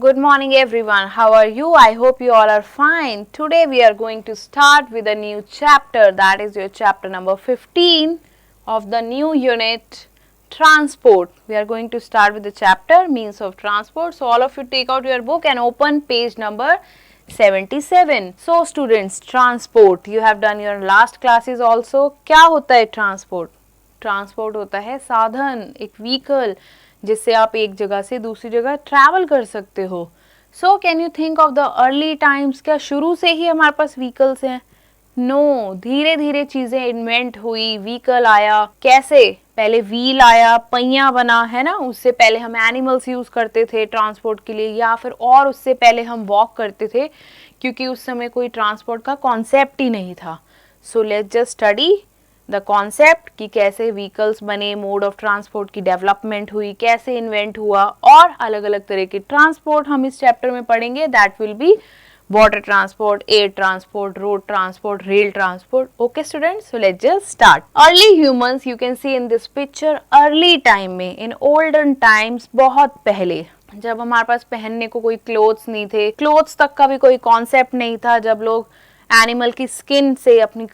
Good morning everyone. How are you? I hope you all are fine. Today we are going to start with a new chapter, that is your chapter number 15 of the new unit transport. We are going to start with the chapter means of transport. So all of you take out your book and open page number 77. So students, transport, you have done your last classes also. क्या होता है transport? Transport होता है साधन, एक vehicle जिससे आप एक जगह से दूसरी जगह ट्रैवल कर सकते हो. So can you think of the early times, क्या शुरू से ही हमारे पास व्हीकल्स हैं? नो, धीरे धीरे चीजें इन्वेंट हुई, व्हीकल आया. कैसे? पहले व्हील आया, पहिया बना, है ना. उससे पहले हम एनिमल्स यूज करते थे ट्रांसपोर्ट के लिए, या फिर और उससे पहले हम वॉक करते थे क्योंकि उस समय कोई ट्रांसपोर्ट का कॉन्सेप्ट ही नहीं था. So let's just study the concept कि कैसे व्हीकल्स बने, मोड ऑफ ट्रांसपोर्ट की डेवलपमेंट हुई, कैसे इन्वेंट हुआ, और अलग अलग तरह के ट्रांसपोर्ट हम इस चैप्टर में पढ़ेंगे. That will be water transport, air transport, road transport, rail transport. Okay students, so let's just start. Early humans, you can see in this picture, early time में, इन ओल्डन टाइम्स, बहुत पहले, जब हमारे पास पहनने को कोई क्लोथ्स नहीं थे, क्लोथ्स तक का भी कोई कॉन्सेप्ट नहीं था, जब लोग एनिमल की स्किन से अपनी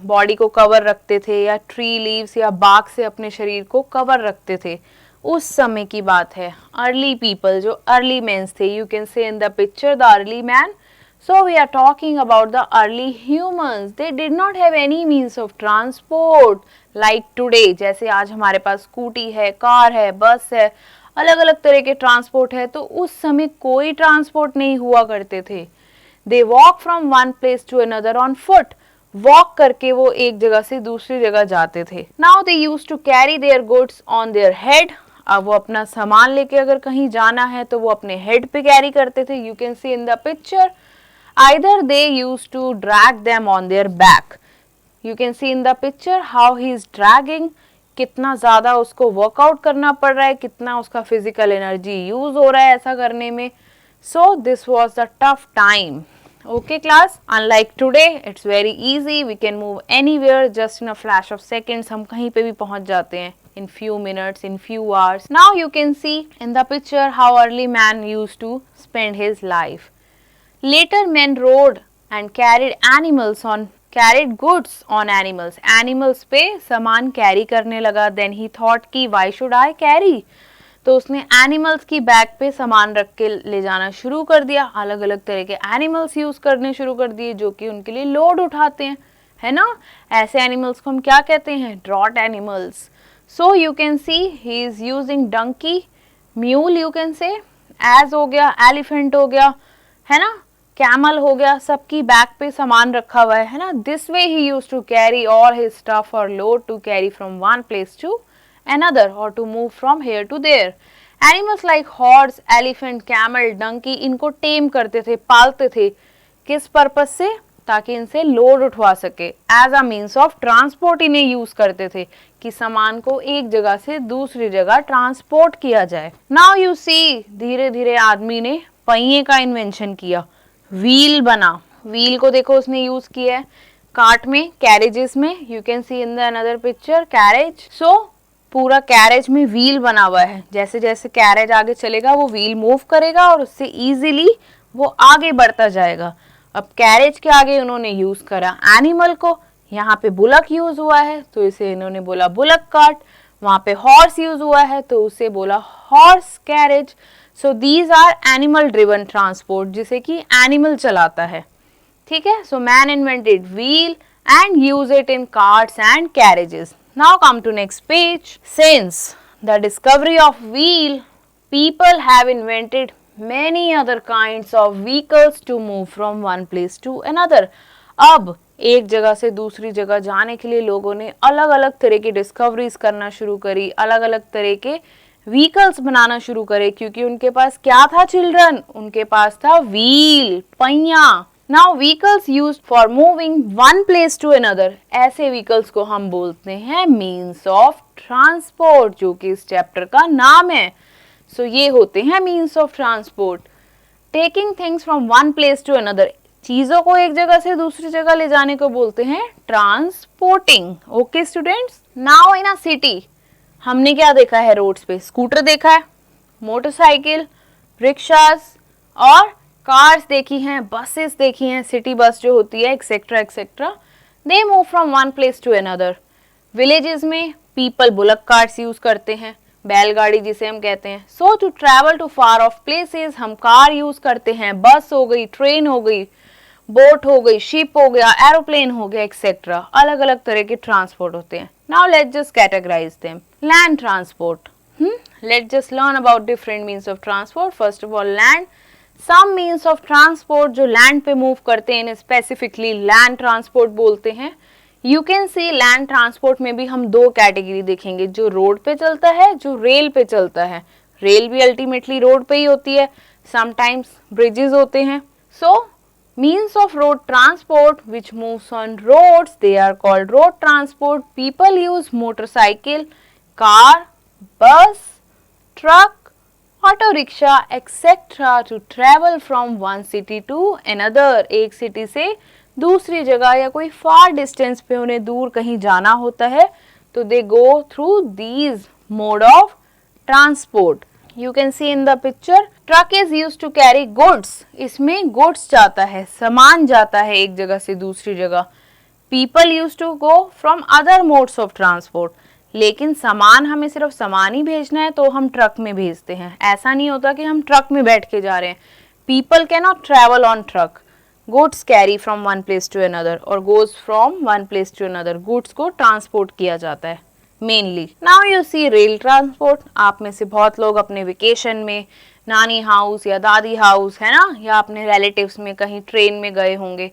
बॉडी को कवर रखते थे, या ट्री लीव्स या बाग से अपने शरीर को कवर रखते थे, उस समय की बात है. अर्ली पीपल, जो अर्ली मैन्स थे, you can see in the picture the early man. So we are talking about the early humans. They did not have any means of transport like today. जैसे आज हमारे पास scooty है, car है, बस है, अलग अलग तरह के ट्रांसपोर्ट है, तो उस समय कोई ट्रांसपोर्ट नहीं हुआ करते थे. They walk from one place to another on foot. Walk करके वो एक जगह से दूसरी जगह जाते थे. Now they used to carry their goods on their head. अब वो अपना सामान लेके अगर कहीं जाना है तो वो अपने हेड पे कैरी करते थे. You can see in the picture. Either they used to drag them on their back. You can see in the picture how he is dragging. कितना ज़्यादा उसको वर्कआउट करना पड़ रहा है, कितना उसका फिजिकल एनर्जी यूज हो रहा है ऐसा करने में. So this was the tough time. Okay class, unlike today it's very easy, we can move anywhere just in a flash of seconds. हम कहीं पे भी पहुंच जाते हैं in few minutes, in few hours. Now you can see in the picture how early man used to spend his life. Later men rode and carried goods on animals. Animals पे सामान carry करने लगा. Then he thought कि why should I carry? तो उसने animals की bag पे सामान रख के ले जाना शुरू कर दिया. अलग अलग तरह के एनिमल्स यूज करने शुरू कर दिए जो कि उनके लिए लोड उठाते हैं, है ना. ऐसे एनिमल्स को हम क्या कहते हैं? Draught animals. So you can see he is using donkey, mule, you can say, ass हो गया, एलिफेंट हो गया, है ना, कैमल हो गया, सबकी बैग पे सामान रखा हुआ है ना. This way he used to carry all his stuff और load to carry from one place to another or to move from here to there. Animals like horse, elephant, camel, donkey, इनको टेम करते थे, पालते थे. किस पर्पस से? ताकि इनसे लोड उठवा सके. As a means of transport इन्हें यूज करते थे कि सामान को एक जगह से दूसरी जगह ट्रांसपोर्ट किया जाए. नाउ यू सी, धीरे धीरे आदमी ने पहिए का इन्वेंशन किया, व्हील बना. व्हील को देखो उसने यूज किया है कार्ट में, कैरेजेस में. You can see in the another picture carriage. So पूरा कैरेज में व्हील बना हुआ है. जैसे जैसे कैरेज आगे चलेगा वो व्हील मूव करेगा और उससे इजीली वो आगे बढ़ता जाएगा. अब कैरेज के आगे उन्होंने यूज करा एनिमल को. यहाँ पे बुलक यूज हुआ है तो इसे इन्होंने बोला बुलक कार्ट. वहाँ पे हॉर्स यूज हुआ है तो उसे बोला horse carriage. So these are animal driven transport, जिसे कि एनिमल चलाता है. ठीक है. So man invented wheel and use it in carts and carriages. Now come to next page. Since the discovery of wheel, people have invented many other kinds of vehicles to move from one place to another. अब एक जगह से दूसरी जगह जाने के लिए लोगों ने अलग अलग तरह की डिस्कवरीज करना शुरू करी, अलग अलग तरह के व्हीकल्स बनाना शुरू करे. क्योंकि उनके पास क्या था चिल्ड्रन? उनके पास था व्हील, पहिया. Now vehicles used for moving one place to another. ऐसे vehicles को हम बोलते हैं means of transport, जो कि इस चैप्टर का नाम है. So ये होते हैं means of transport. Taking things from one place to another. चीजों को एक जगह से दूसरी जगह ले जाने को बोलते हैं transporting. Okay students? Now in a city, हमने क्या देखा है रोड्स पे? स्कूटर देखा है, मोटरसाइकिल, रिक्शास, और कार्स देखी हैं, बसेस देखी हैं, सिटी बस जो होती है, etcetera etcetera. They move from one place to another. Villages में पीपल बुलक कार्ट्स यूज करते हैं, बैलगाड़ी जिसे हम कहते हैं. So to travel to far off places हम कार यूज करते हैं. बस हो गई, ट्रेन हो गई, बोट हो गई, शिप हो गया, एरोप्लेन हो गया, एक्सेट्रा. अलग अलग तरह के ट्रांसपोर्ट होते हैं. Now let's just categorise them. Land transport. Let's just learn about different means of transport. First of all, land. Some means of transport जो land पे move करते हैं, specifically land transport बोलते हैं. You can see land transport में भी हम दो कैटेगरी देखेंगे, जो रोड पे चलता है, जो रेल पे चलता है. रेल भी अल्टीमेटली रोड पे ही होती है, समटाइम्स ब्रिजेस होते हैं. So means of road transport which moves on roads, they are called road transport. People use motorcycle, car, bus, truck, auto rickshaw etc. to travel from one city to another. एक city से दूसरी जगह या कोई फार distance पे उन्हें दूर कहीं जाना होता है तो they go through these mode of transport. You can see in the picture truck is used to carry goods. इसमें गुड्स जाता है, सामान जाता है एक जगह से दूसरी जगह. People used to go from other modes of transport. लेकिन सामान हमें सिर्फ सामान ही भेजना है तो हम ट्रक में भेजते हैं. ऐसा नहीं होता कि हम ट्रक में बैठ के जा रहे हैं. People can not travel on truck. Goods carry from one place to another और goes from one place to another. Goods को ट्रांसपोर्ट किया जाता है mainly. Now you see rail transport. आप में से बहुत लोग अपने वेकेशन में नानी हाउस या दादी हाउस है ना, या अपने रिलेटिव्स में कहीं ट्रेन में गए होंगे.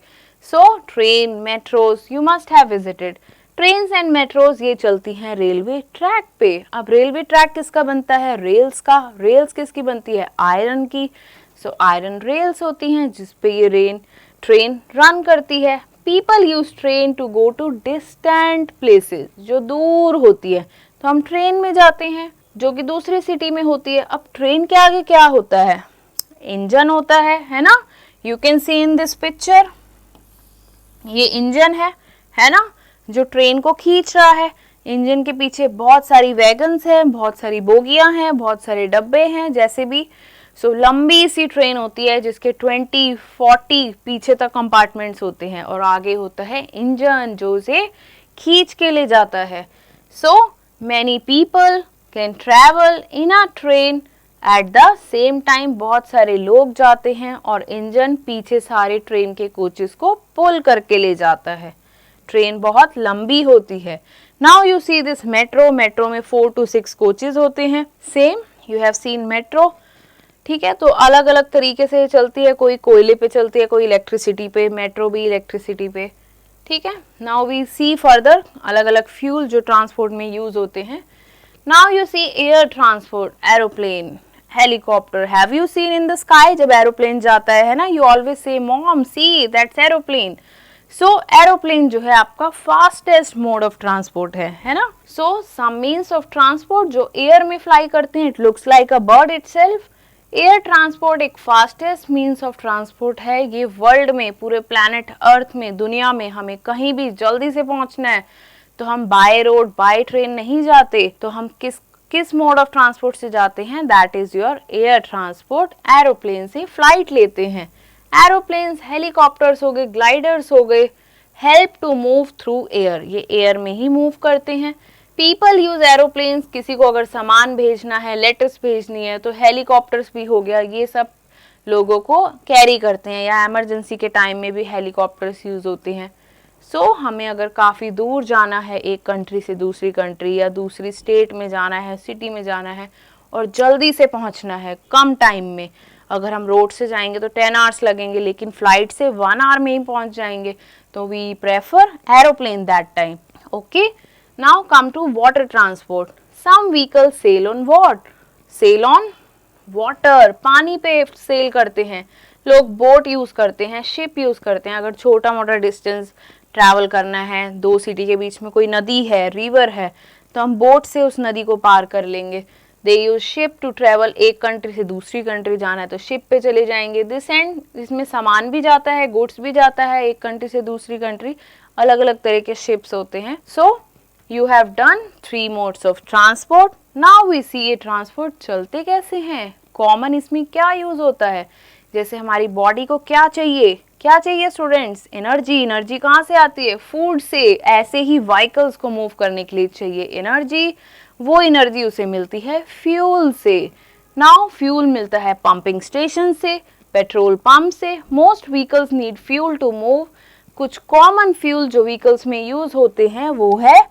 So train, metros you must have visited. Trains and metros ये चलती हैं रेलवे ट्रैक पे. अब रेलवे ट्रैक किसका बनता है? रेल्स का. रेल्स किसकी बनती है? आयरन की. सो आयरन रेल्स होती हैं जिसपे ये ट्रेन रन करती है. People use train to go to distant places. जो दूर होती है तो हम ट्रेन में जाते हैं जो कि दूसरी सिटी में होती है. अब ट्रेन के आगे क्या होता है? इंजन होता है ना. You can see in this picture ये इंजन है ना, जो ट्रेन को खींच रहा है. इंजन के पीछे बहुत सारी वैगन्स हैं, बहुत सारी बोगियां हैं, बहुत सारे डब्बे हैं जैसे भी. सो लंबी सी ट्रेन होती है जिसके 20-40 पीछे तक कंपार्टमेंट्स होते हैं और आगे होता है इंजन जो उसे खींच के ले जाता है. So many people can travel in a train at the same time. बहुत सारे लोग जाते हैं और इंजन पीछे सारे ट्रेन के कोचेस को पुल करके ले जाता है. ट्रेन बहुत लंबी होती है. Now you see this metro. Metro में 4 to 6 कोचेज होते हैं. Same you have scene metro. ठीक है, तो अलग अलग तरीके से चलती है. कोई कोयले पे चलती है, कोई इलेक्ट्रिसिटी पे. मेट्रो भी इलेक्ट्रिसिटी पे. ठीक है. नाउ वी सी फर्दर अलग अलग फ्यूल जो ट्रांसपोर्ट में यूज होते हैं. Now you see air transport. Aeroplane, helicopter. Have you seen in the sky? जब एरोप्लेन जाता है ना, you always say mom see that's aeroplane. So aeroplane जो है आपका फास्टेस्ट मोड ऑफ ट्रांसपोर्ट है ना. So some means of transport जो एयर में फ्लाई करते हैं, it looks like a bird itself. Air transport एक फास्टेस्ट मीन्स ऑफ ट्रांसपोर्ट है. ये वर्ल्ड में, पूरे प्लैनेट अर्थ में, दुनिया में हमें कहीं भी जल्दी से पहुंचना है तो हम बाय रोड, बाय ट्रेन नहीं जाते. तो हम किस मोड ऑफ ट्रांसपोर्ट से जाते हैं? That is your air transport. Aeroplane से फ्लाइट लेते हैं. एरोप्लेन्स, हेलीकॉप्टर्स हो गए, ग्लाइडर्स हो गए, help to move through air. ये एयर में ही मूव करते हैं. People use aeroplanes. किसी को अगर सामान भेजना है, लेटर्स भेजनी है तो हेलीकॉप्टर्स भी हो गया. ये सब लोगों को कैरी करते हैं या इमरजेंसी के टाइम में भी हेलीकॉप्टर्स यूज होते हैं. सो हमें अगर काफ़ी दूर जाना है, एक कंट्री से दूसरी कंट्री या दूसरी स्टेट में जाना है, सिटी में जाना है और जल्दी से पहुंचना है कम टाइम में. अगर हम रोड से जाएंगे तो 10 आवर्स लगेंगे, लेकिन फ्लाइट से 1 आवर में ही पहुंच जाएंगे. तो we prefer aeroplane that time. Okay. Now come to water transport. Some vehicle sail on water. पानी पे सेल करते हैं लोग. बोट यूज करते हैं, शिप यूज करते हैं. अगर छोटा मोटा डिस्टेंस ट्रैवल करना है, 2 सिटी के बीच में कोई नदी है, रिवर है, तो हम बोट से उस नदी को पार कर लेंगे. दे यूज शिप टू ट्रेवल. एक कंट्री से दूसरी कंट्री जाना है तो शिप पे चले जाएंगे. दिस एंड इसमें सामान भी जाता है, गुड्स भी जाता है एक कंट्री से दूसरी कंट्री. अलग अलग तरह के शिप्स होते हैं. So you have done 3 modes of transport. Now we see ये ट्रांसपोर्ट चलते कैसे हैं, कॉमन इसमें क्या यूज होता है. जैसे हमारी बॉडी को क्या चाहिए स्टूडेंट्स? एनर्जी। एनर्जी कहाँ से आती है? फूड से। ऐसे ही व्हीकल्स को मूव करने के लिए चाहिए एनर्जी, वो एनर्जी उसे मिलती है फ्यूल से। नाउ फ्यूल मिलता है पंपिंग स्टेशन से, पेट्रोल पंप से। Most vehicles need fuel to move. कुछ कॉमन फ्यूल जो व्हीकल्स में यूज होते हैं वो है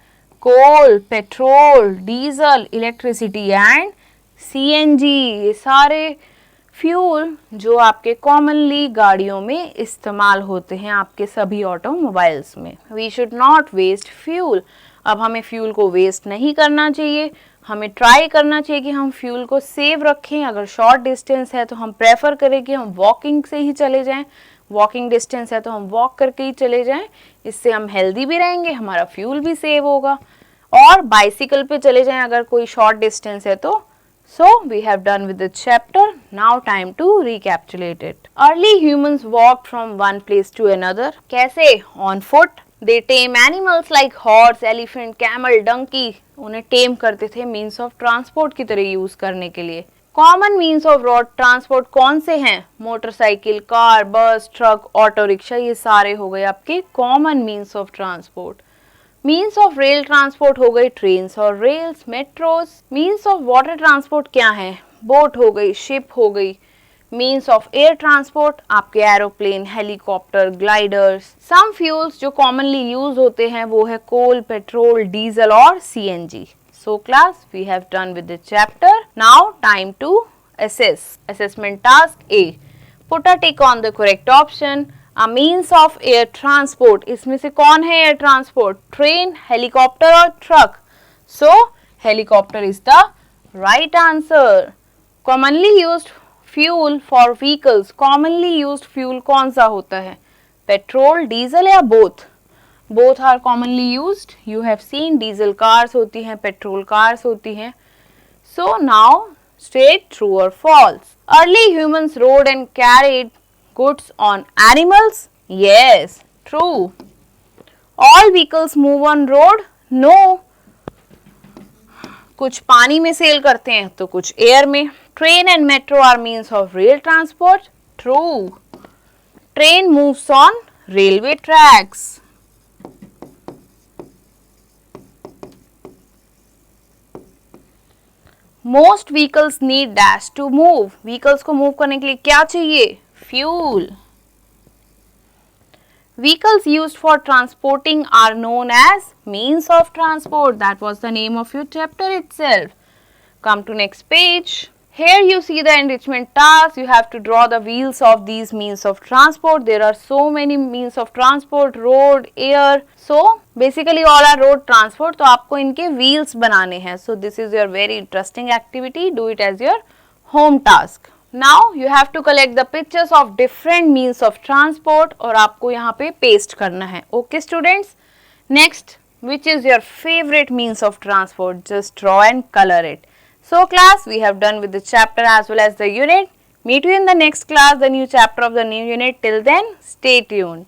coal, petrol, diesel, electricity and CNG. ये सारे फ्यूल जो आपके कॉमनली गाड़ियों में इस्तेमाल होते हैं, आपके सभी ऑटोमोबाइल्स में। We should not waste fuel. अब हमें फ्यूल को वेस्ट नहीं करना चाहिए, हमें ट्राई करना चाहिए कि हम फ्यूल को सेव रखें। अगर शॉर्ट डिस्टेंस है तो हम प्रेफर करें कि हम वॉकिंग से ही चले जाएं, वॉकिंग डिस्टेंस है तो हम वॉक करके ही चले जाएं। इससे हम हेल्दी भी रहेंगे, हमारा फ्यूल भी सेव होगा। और बाइसिकल पे चले जाएं अगर कोई शॉर्ट डिस्टेंस है तो। So we have done with the chapter. Now time to recapitulate it. Early humans walked from one place to another. कैसे? On foot. They tame animals like horse, elephant, camel, donkey. उन्हें टेम करते थे means of transport की तरह use करने के लिए। Common means of road transport कौन से हैं? मोटरसाइकिल, कार, बस, ट्रक, ऑटो रिक्शा, ये सारे हो गए आपके common means of transport. Means of rail transport हो गई ट्रेन्स और rails, metros. Means of water transport क्या है? बोट हो गई, शिप हो गई। मीन्स ऑफ एयर ट्रांसपोर्ट आपके एरोप्लेन, हेलीकॉप्टर, ग्लाइडर्स। सम फ्यूल्स जो कॉमनली यूज होते हैं वो है कोल, पेट्रोल, डीजल और CNG. So class we have done with the chapter. Now time to assess. Assessment task A. Put a tick on the correct option. A means of air transport. इसमें से कौन है air transport? Train, helicopter और truck. So helicopter is the right answer. Commonly used fuel for vehicles. Commonly used fuel कौन सा होता है? Petrol, diesel या both? Both are commonly used. You have seen diesel cars होती हैं, petrol cars होती हैं। So now straight, true or false? Early humans rode and carried goods on animals? Yes, true. All vehicles move on road? No. कुछ पानी में cell करते हैं तो कुछ एयर में। Train and metro are means of rail transport? True. Train moves on railway tracks. Most vehicles need dash to move. Vehicles को move करने के लिए क्या चाहिए? Fuel. Vehicles used for transporting are known as means of transport. That was the name of your chapter itself. Come to next page. Here you see the enrichment task. You have to draw the wheels of these means of transport. There are so many means of transport, road, air. So basically all are road transport. तो आपको इनके wheels बनाने हैं. So this is your very interesting activity. Do it as your home task. Now you have to collect the pictures of different means of transport और आपको यहाँ पे paste करना है. Okay students? Next, which is your favorite means of transport? Just draw and color it. So class, we have done with the chapter as well as the unit. Meet you in the next class, the new chapter of the new unit. Till then, stay tuned.